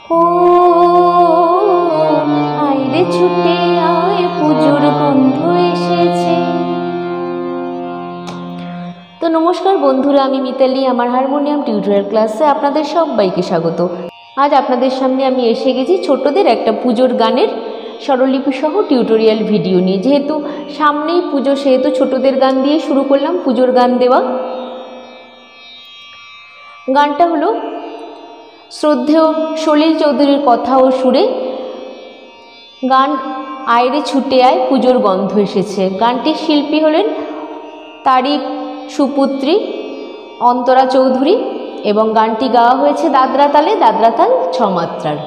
ও আইরে ছুটে আয় পুজোর গন্ধ এসেছে। তো নমস্কার বন্ধুরা, আমি মিতালি, আমার হারমোনিয়াম টিউটোরিয়াল ক্লাসে আপনাদের সবাইকে স্বাগত। আজ আপনাদের সামনে আমি এসে গেছি ছোটদের একটা পুজোর গানের স্বরলিপি সহ টিউটোরিয়াল ভিডিও নিয়ে। যেহেতু সামনেই পুজো, সেহেতু ছোটদের গান দিয়ে শুরু করলাম পুজোর গান দেওয়া। গানটা হলো শ্রদ্ধেয় সলিল চৌধুরীর কথা ও সুরে গান আয়রে ছুটে আয় পুজোর গন্ধ এসেছে। গানটির শিল্পী হলেন তারই সুপুত্রী অন্তরা চৌধুরী এবং গানটি গাওয়া হয়েছে দাদরা তালে, দাদরা তাল 6 মাত্রার।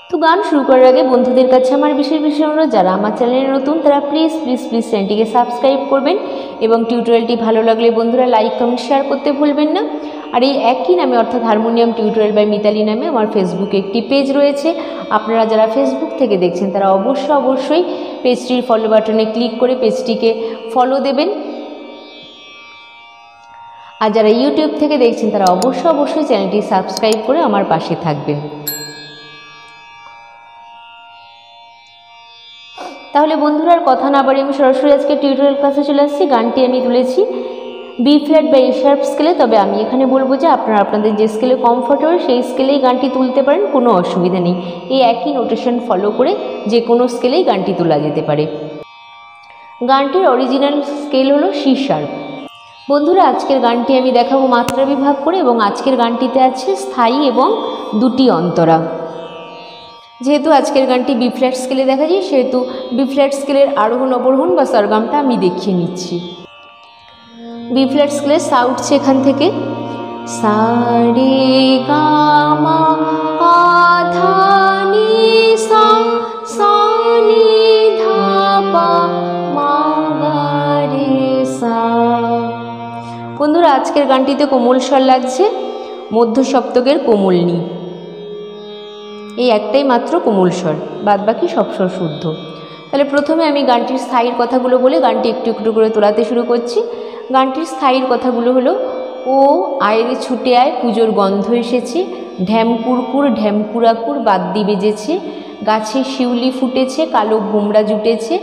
তো গান শুরু করার আগে বন্ধুদের কাছে আমার বিশেষ অনুরোধ, যারা আমার চ্যানেলে নতুন তারা প্লিজ চ্যানেলটিকে সাবস্ক্রাইব করবেন এবং টিউটোরিয়ালটি ভালো লাগলে বন্ধুরা লাইক কমেন্ট শেয়ার করতে ভুলবেন না। আর এই একই নামে অর্থাৎ হারমোনিয়াম টিউটোরিয়াল বাই মিতালি নামে আমার ফেসবুকে একটি পেজ রয়েছে। আপনারা যারা ফেসবুক থেকে দেখছেন তারা অবশ্যই পেজটির ফলো বাটনে ক্লিক করে পেজটিকে ফলো দেবেন। আর যারা ইউটিউব থেকে দেখছেন তারা অবশ্যই চ্যানেলটি সাবস্ক্রাইব করে আমার পাশে থাকবেন। তাহলে বন্ধুরা আর কথা না বাড়িয়ে আমি সরাসরি আজকে টিউটোরিয়াল ক্লাসে চলে আসছি। গানটি আমি তুলেছি বি ফ্ল্যাট বা এ শার্প স্কেলে, তবে আমি এখানে বলবো যে আপনারা আপনাদের যে স্কেলে কমফোর্টেবল সেই স্কেলেই গানটি তুলতে পারেন, কোনো অসুবিধা নেই। এই একই নোটেশন ফলো করে যে কোনো স্কেলেই গানটি তোলা যেতে পারে। গানটির অরিজিনাল স্কেল হলো সি শার্প। বন্ধুরা আজকের গানটি আমি দেখাবো মাত্রা বিভাগ করে, এবং আজকের গানটিতে আছে স্থায়ী এবং 2টি অন্তরা। যেহেতু আজকের গানটি বি ফ্ল্যাট স্কেলে দেখা যায়, সেহেতু বি ফ্ল্যাট স্কেলের আরোহণ অবরোহণ বা সরগমটা আমি দেখিয়ে নিচ্ছি। বি ফ্ল্যাট স্কেলের সা উঠছে এখান থেকে, সা রে গা মা পা ধা নি সা, সা নি ধা পা মা গা রে সা। বন্ধুরা আজকের গানটিতে কোমল স্বর লাগছে, মধ্য সপ্তকের কোমল নি, এই একটাই মাত্র কোমল স্বর, বাদ বাকি সব স্বর শুদ্ধ। তাহলে প্রথমে আমি গানটির স্থায়ীর কথাগুলো বলে গানটি একটু একটু করে তোলাতে শুরু করছি। গানটির স্থায়ীর কথাগুলো হলো, ও আয়রে ছুটে আয় পুজোর গন্ধ এসেছে, ঢ্যাম কুরকুর ঢ্যাম কুরাকুর বাদ্যি বেজেছে, গাছে শিউলি ফুটেছে কালো ভোমরা জুটেছে,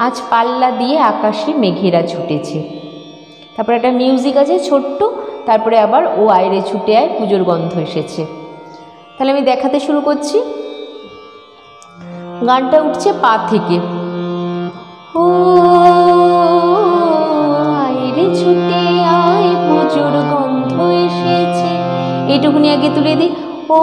আজ পাল্লা দিয়ে আকাশে মেঘেরা ছুটেছে। তারপরে একটা মিউজিক আছে ছোট্ট, তারপরে আবার ও আয়রে ছুটে আয় পুজোর গন্ধ এসেছে। তাহলে আমি দেখাতে শুরু করছি। গানটা উঠছে পা থেকে, ও আয়রে ছুটে আয় পুজোর গন্ধ এসেছে, এইটুকুনি আগে তুলে দিই। ও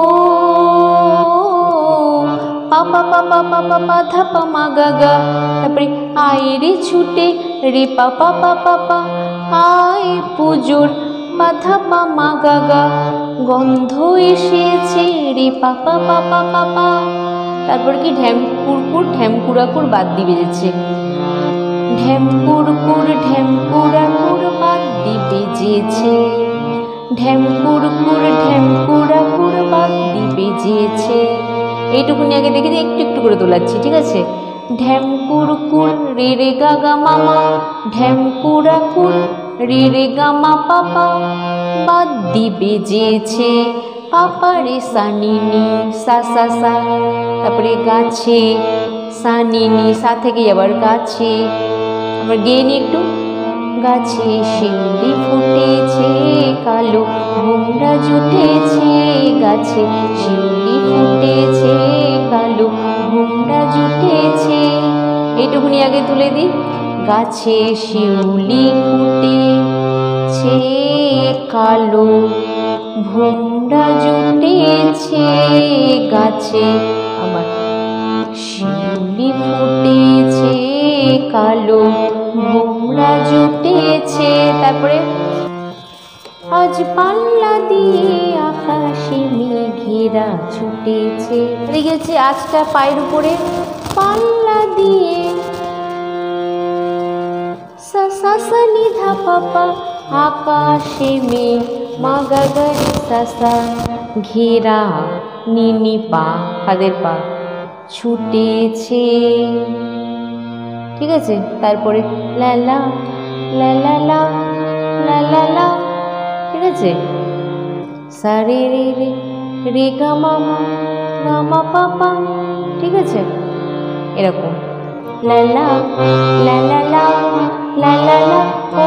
পা পা পা পা পা পা পা ধা পা মা গা গা, তারপরে আয়রে ছুটে রে পা পা পা পা পা, আয় পুজোর পা ধা পা মা গা গা, গন্ধ এসেছে রে পা পা পা পা পা পা। তারপর কি ঢ্যাম কুরকুর ঢ্যাম কুরাকুর বাদ্যি বেজেছে, ঢ্যাম কুরকুর ঢ্যাম কুরাকুর বাদ্যি বেজেছে, ঢ্যাম কুরকুর ঢ্যাম কুরাকুর বাদ্যি বেজেছে। এইটুকুনি আগে দেখে দিয়ে একটু একটু করে তোলাচ্ছি, ঠিক আছে। ঢ্যাম কুরকুর রে রে গা গা মামা, ঢ্যাম কুরাকুর রে রে গা মা পাপা, বাদ্যি বেজেছে পাপা রে সা নি নি সা সা সা। তারপরে গাছে সা নি নি, সা থেকে আবার গাছে, আবার গেয়ে নি একটু, গাছে শিউলি ফুটেছে কালো ভোমরা জুটেছে, গাছে শিউলি ফুটেছে কালো ভোমরা জুটেছে। এইটুকুনি আগে তুলে দিই, গাছে শিউলি ফুটেছে কালো ভোমরা জুটেছে, গাছে আমার শিউলি ফুটেছে কালো ভোমরা জুটেছে। তারপরে আজ পাল্লা দিয়ে আকাশে মেঘেরা ছুটেছে, গেছে আজটা পায়ের উপরে, পাল্লা দিয়ে সা সা সা নি ধা পা পা, আকাশে মেঘ মা গা গা রে সা সা, ঘেরা নি নি পা হাতের পা ছুটেছে, ঠিক আছে। তারপরে লা লা লা লা লা লা লা লা, ঠিক আছে। সা রে রে রে রে গা মা মা গা মা পা পা, ঠিক আছে? এরকম লা লা লা লা লা লা লা লা, ও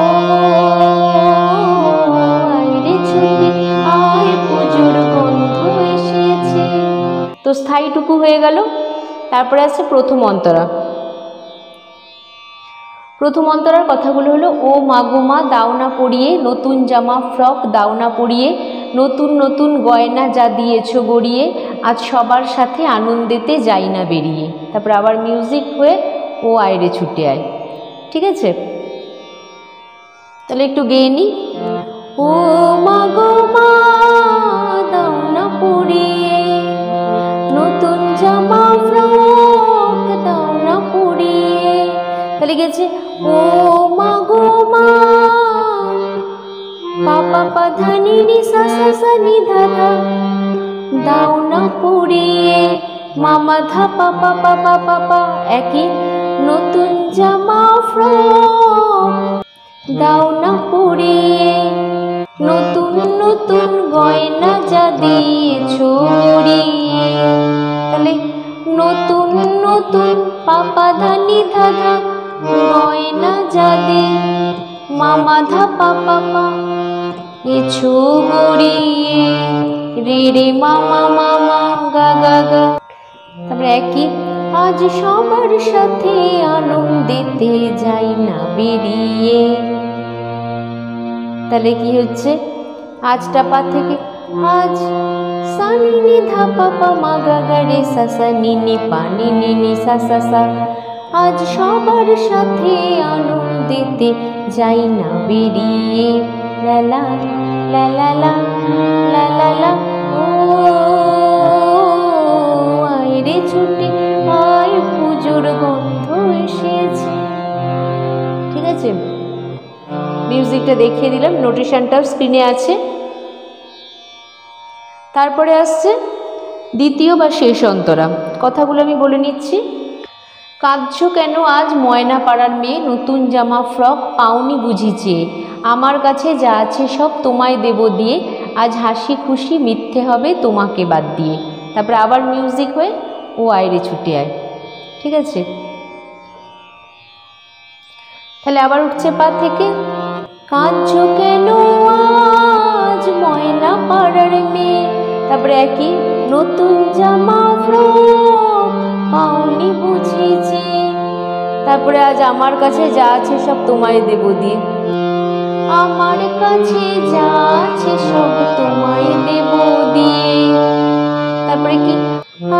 আয় রে ছুটে আয় পুজোর গন্ধ এসেছে। তো স্থায়ীটুকু হয়ে গেল। তারপরে আছে প্রথম অন্তরা। প্রথম অন্তরার কথাগুলো হলো, ও মাগোমা দাওনা পরিয়ে, নতুন জামা ফ্রক দাওনা পরিয়ে, নতুন নতুন গয়না যা দিয়েছো গড়িয়ে, আজ সবার সাথে আনন্দেতে যাই না বেরিয়ে। তারপর আবার মিউজিক হয়ে ও আয় রে ছুটে আয়, ঠিক আছে? তাহলে একটু গেয়ে নি। ও মাগোমা দাওনা পরিয়ে, নতুন জামা ফ্রক দাওনা পরিয়ে, তাহলে গেছে ও মাগোমা পাপা পা ধা নি নি সা সা সা নি ধা ধা, দাওনা পরিয়ে মামা ধা পা পা পা পা পা পা, একই নতুন জামা ফ্রক দাওনা পরিয়ে, নতুন নতুন গয়না যা দিয়েছো গড়িয়ে। তাহলে নতুন নতুন পাপা ধা নি ধা ধা, গয়না যা দে মামা ধা পা পা পা, এছো গড়িয়ে, রে রে মামা মামা গা গা গা। তারপরে একই আজ সবার সাথে আনন্দেতে যাই না বেরিয়ে। তাহলে কি হচ্ছে, আজটা পা থেকে আজ সা নি নি ধা পা পা মা গা গা রে সা সা নি নি পা নি নি নি সা সা সা, আজ সবার সাথে আনন্দেতে যাই না বেরিয়ে। লা লা লা লা লা লা লা লা, ও আয় রে ছুটে আয় পুজোর গন্ধ এসেছে, ঠিক আছে? মিউজিকটা দেখিয়ে দিলাম, নোটেশনটাও স্ক্রিনে আছে। তারপরে আসছে দ্বিতীয় বা শেষ অন্তরা। কথাগুলো আমি বলে নিচ্ছি। কাঁদছো কেন আজ ময়না পাড়ার মেয়ে, নতুন জামা ফ্রক পাওনি বুঝি চেয়ে, আমার কাছে যা আছে সব তোমায় দেব দিয়ে, আজ হাসি খুশি মিথ্যে হবে তোমাকে বাদ দিয়ে। তারপরে আবার মিউজিক হয়ে ও আয় রে ছুটে আয়, ঠিক আছে? তাহলে আবার উঠছে পা থেকে, কাঁদছো কেন আজ ময়না পাড়ার মেয়ে, তারপরে একই নতুন জামা ফ্রক পাওনি বুঝি চেয়ে, তারপরে আজ আমার কাছে যা আছে সব তোমায় দেব দিয়ে, আমার কাছে যা আছে সব তোমায় দেব দিয়ে। তারপরে কি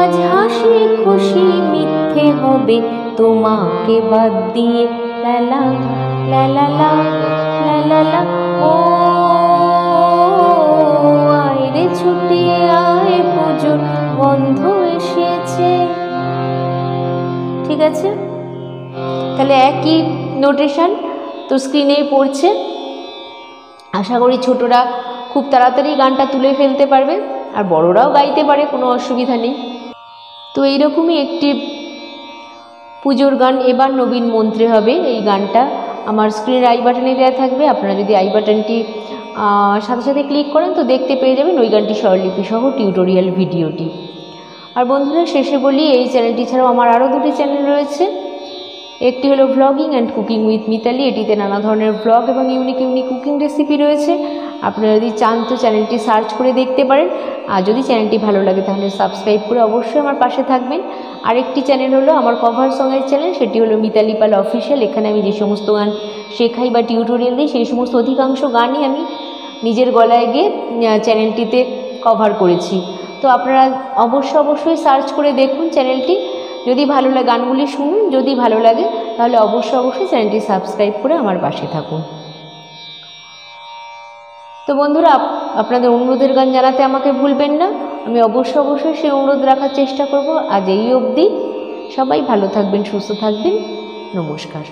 আজ হাসি খুশি মিথ্যে হবে তোমাকে বাদ দিয়ে। লা লা লা লা লা লা লা লা, ও আয় রে ছুটে আয় পুজোর গন্ধ এসেছে, ঠিক আছে? তাহলে একই নোটেশন তো স্ক্রিনেই পড়ছে। আশা করি ছোটরা খুব তাড়াতাড়ি গানটা তুলে ফেলতে পারবে, আর বড়রাও গাইতে পারে, কোনো অসুবিধা নেই। তো এইরকমই একটি পুজোর গান এবার নবীন মন্ত্রে হবে। এই গানটা আমার স্ক্রিনের আই বাটনে দেওয়া থাকবে, আপনারা যদি আই বাটনটি সাথে সাথে ক্লিক করেন তো দেখতে পেয়ে যাবেন ওই গানটি স্বরলিপি সহ টিউটোরিয়াল ভিডিওটি। আর বন্ধুরা শেষে বলি, এই চ্যানেলটি ছাড়াও আমার আরও দুটি চ্যানেল রয়েছে। একটি হলো vlogging and cooking with Mitali, এটিতে নানা ধরনের ভ্লগ এবং ইউনিক ইউনিক কুকিং রেসিপি রয়েছে। আপনারা যদি চান তো চ্যানেলটি সার্চ করে দেখতে পারেন, আর যদি চ্যানেলটি ভালো লাগে তাহলে সাবস্ক্রাইব করে অবশ্যই আমার পাশে থাকবেন। আরেকটি চ্যানেল হলো আমার কভার সঙের চ্যানেল, সেটি হলো মিতালি পাল অফিসিয়াল। এখানে আমি যে সমস্ত গান শেখাই বা টিউটোরিয়াল দিই সেই সমস্ত অধিকাংশ গানই আমি নিজের গলায় গিয়ে চ্যানেলটিতে কভার করেছি। তো আপনারা অবশ্যই সার্চ করে দেখুন চ্যানেলটি, যদি ভালো লাগে গানগুলি শুনুন, যদি ভালো লাগে তাহলে অবশ্যই চ্যানেলটি সাবস্ক্রাইব করে আমার পাশে থাকুন। তো বন্ধুরা, আপনাদের অনুরোধের গান জানাতে আমাকে ভুলবেন না, আমি অবশ্যই সেই অনুরোধ রাখার চেষ্টা করব। আজ এই অবধি, সবাই ভালো থাকবেন, সুস্থ থাকবেন, নমস্কার।